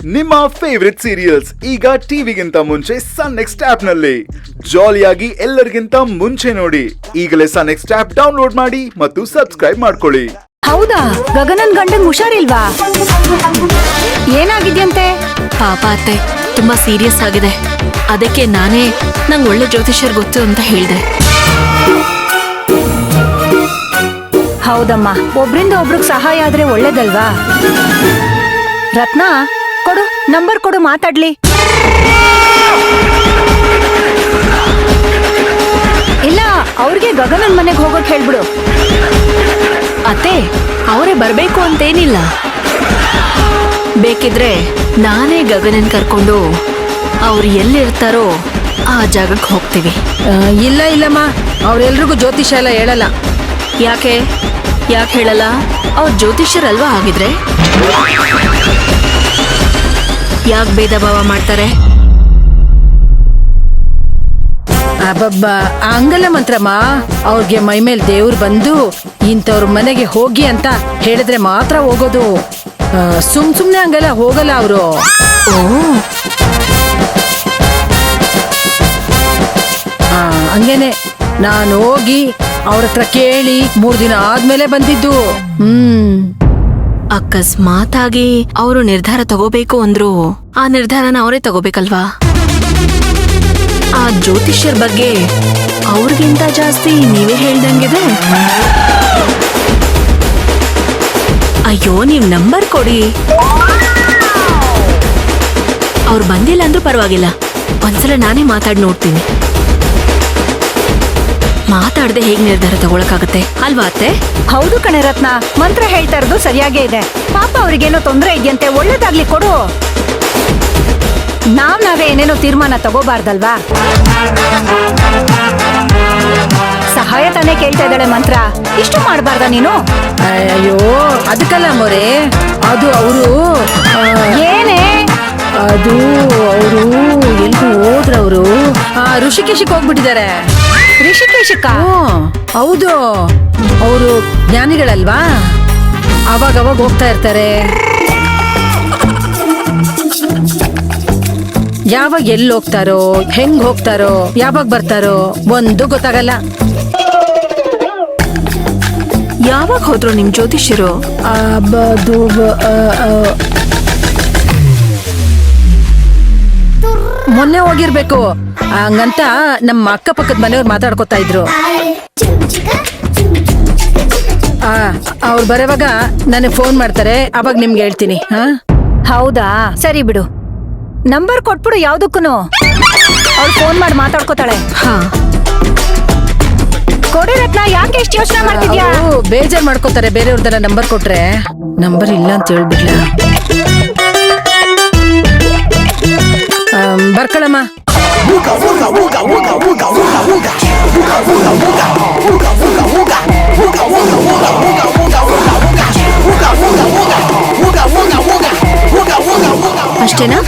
ನಿಮ್ಮ favourite serials ಈಗ ಟಿವಿಗಿಂತ ಮುಂಚೆ ಸನ್ ನೆಕ್ಸ್ಟ್ ಆಪ್ ನಲ್ಲಿ ಜಾಲಿಯಾಗಿ ಎಲ್ಲರಿಗಿಂತ ಮುಂಚೆ ನೋಡಿ. ಈಗಲೇ ಸನ್ ನೆಕ್ಸ್ಟ್ ಆಪ್ ಡೌನ್ಲೋಡ್ ಮಾಡಿ ಮತ್ತು ಸಬ್ಸ್ಕ್ರೈಬ್ ಮಾಡ್ಕೊಳ್ಳಿ. ಹೌದಾ, ಗಗನನ್ ಗಂಡಂಗ್ ಹುಷಾರಿಲ್ವಾ? ಏನಾಗಿದ್ಯಂತೆ? ಪಾಪ ಅತ್ತೆ, ತುಂಬಾ ಸೀರಿಯಸ್ ಆಗಿದೆ. ಅದಕ್ಕೆ ನಾನೇ ನಂಗೆ ಒಳ್ಳೆ ಜ್ಯೋತಿಷ್ಯರ್ ಗೊತ್ತು ಅಂತ ಹೇಳ್ದೆ. ಹೌದಮ್ಮ, ಒಬ್ರಿಂದ ಒಬ್ರಿಗೆ ಸಹಾಯ ಆದ್ರೆ ಒಳ್ಳೇದಲ್ವಾ? ರತ್ನ, ಕೊಡು, ನಂಬರ್ ಕೊಡು, ಮಾತಾಡ್ಲಿ. ಇಲ್ಲ, ಅವ್ರಿಗೆ ಗಗನನ್ ಮನೆಗೆ ಹೋಗೋಕ್ ಹೇಳ್ಬಿಡು. ಅತ್ತೆ, ಅವರೇ ಬರ್ಬೇಕು ಅಂತೇನಿಲ್ಲ. ಬೇಕಿದ್ರೆ ನಾನೇ ಗಗನನ್ ಕರ್ಕೊಂಡು ಅವ್ರು ಎಲ್ಲಿರ್ತಾರೋ ಆ ಜಾಗಕ್ಕೆ ಹೋಗ್ತೀವಿ. ಇಲ್ಲಮ್ಮ, ಅವ್ರೆಲ್ರಿಗೂ ಜ್ಯೋತಿಷ ಎಲ್ಲ ಹೇಳಲ್ಲ. ಯಾಕೆ ಹೇಳಲ್ಲ? ಅವ್ರ ಜ್ಯೋತಿಷ್ಯರಲ್ವಾ ಆಗಿದ್ರೆ? ಯಾಕೆ ಭೇದ ಭಾವ ಮಾಡ್ತಾರೆ? ಅಬ್ಬಬ್ಬ, ಹಂಗಲ್ಲ ಮಂತ್ರಮ್ಮ. ಅವ್ರಿಗೆ ಮೈ ಮೇಲೆ ದೇವ್ರು ಬಂದು ಇಂಥವ್ರ ಮನೆಗೆ ಹೋಗಿ ಅಂತ ಹೇಳಿದ್ರೆ ಮಾತ್ರ ಹೋಗೋದು. ಸುಮ್ನೆ ಹಂಗೆಲ್ಲ ಹೋಗಲ್ಲ ಅವರು. ಹಂಗೇನೆ ನಾನು ಹೋಗಿ ಅವ್ರ ಹತ್ರ ಕೇಳಿ 3 ದಿನ ಆದ್ಮೇಲೆ ಬಂದಿದ್ದು. ಅಕಸ್ಮಾತಾಗಿ ಅವರು ನಿರ್ಧಾರ ತಗೋಬೇಕು ಅಂದ್ರು ಆ ನಿರ್ಧಾರನ ಅವರೇ ತಗೋಬೇಕಲ್ವಾ? ಆ ಜ್ಯೋತಿಷ್ಯರ ಬಗ್ಗೆ ಅವ್ರಿಗಿಂತ ಜಾಸ್ತಿ ನೀವೇ ಹೇಳ್ದಂಗಿದೆ. ಅಯ್ಯೋ, ನೀವ್ ನಂಬರ್ ಕೊಡಿ. ಅವ್ರು ಬಂದಿಲ್ಲ ಅಂದ್ರೂ ಪರವಾಗಿಲ್ಲ, ಒಂದ್ಸಲ ನಾನೇ ಮಾತಾಡಿ ನೋಡ್ತೀನಿ. ಮಾತಾಡದೆ ಹೇಗ್ ನಿರ್ಧಾರ ತಗೊಳಕಾಗತ್ತೆ ಅಲ್ವಾ ಅತ್ತೆ? ಹೌದು ಕಣೆ ರತ್ನ, ಮಂತ್ರ ಹೇಳ್ತಾ ಇರೋದು ಸರಿಯಾಗೇ ಇದೆ. ಪಾಪ ಅವ್ರಿಗೇನೋ ತೊಂದರೆ ಇದೆಯಂತೆ, ಒಳ್ಳೇದಾಗ್ಲಿ ಕೊಡು. ನಾವೇ ಏನೇನೋ ತೀರ್ಮಾನ ತಗೋಬಾರ್ದಲ್ವಾ? ಸಹಾಯ ತಾನೇ ಕೇಳ್ತಾ ಇದ್ದಾಳೆ ಮಂತ್ರ, ಇಷ್ಟು ಮಾಡಬಾರ್ದ ನೀನು? ಅಯ್ಯೋ, ಅದಕ್ಕಲ್ಲ ಮೊರೆ, ಅದು ಅವರು ಏನೇ ಅದು ಅವರು ಎಲ್ಗೂ ಹೋದ್ರವರು ಋಷಿಕೇಶಕ್ಕೆ ಹೋಗ್ಬಿಟ್ಟಿದ್ದಾರೆ. ಋಷಿಕೇಶಕ್ಕ? ಹೌದು, ಅವರು ಜ್ಞಾನಿಗಳಲ್ವಾ, ಅವಾಗ ಹೋಗ್ತಾ ಇರ್ತಾರೆ. ಯಾವಾಗ ಎಲ್ಲಿ ಹೋಗ್ತಾರೋ, ಹೆಂಗ್ ಹೋಗ್ತಾರೋ, ಯಾವಾಗ ಬರ್ತಾರೋ ಒಂದು ಗೊತ್ತಾಗಲ್ಲ. ಯಾವಾಗ ಹೋದ್ರು ನಿಮ್ ಜ್ಯೋತಿಷ್ಯರು? ಮೊನ್ನೆ ಹೋಗಿರ್ಬೇಕು. ಹಂಗಂತ ನಮ್ಮ ಅಕ್ಕಪಕ್ಕದ ಮನೆಯವ್ರು ಮಾತಾಡ್ಕೊತಾ ಇದ್ರು. ಅವ್ರು ಬರೋವಾಗ ನನಗೆ ಫೋನ್ ಮಾಡ್ತಾರೆ, ಅವಾಗ ನಿಮ್ಗೆ ಹೇಳ್ತೀನಿ. ಹೌದಾ, ಸರಿ ಬಿಡು. ನಂಬರ್ ಕೊಟ್ಬಿಡು ಯಾವ್ದಕ್ಕೂ. ಅವ್ಳು ಫೋನ್ ಮಾಡಿ ಮಾತಾಡ್ಕೋತಾಳೆ. ಕೊಡಿ ರತ್ನ, ಯಾಕೆ ಎಷ್ಟು ಯೋಚನೆ ಮಾಡ್ತಿದ್ಯಾ? ಬೇಜಾರ್ ಮಾಡ್ಕೋತಾರೆ ಬೇರೆಯವ್ರದೆಲ್ಲ ನಂಬರ್ ಕೊಟ್ರೆ. ನಂಬರ್ ಇಲ್ಲ ಅಂತ ಹೇಳ್ಬಿಡ್ಲ. ಬರ್ಕೊಳಮ್ಮ. ಅಷ್ಟೇನಾ?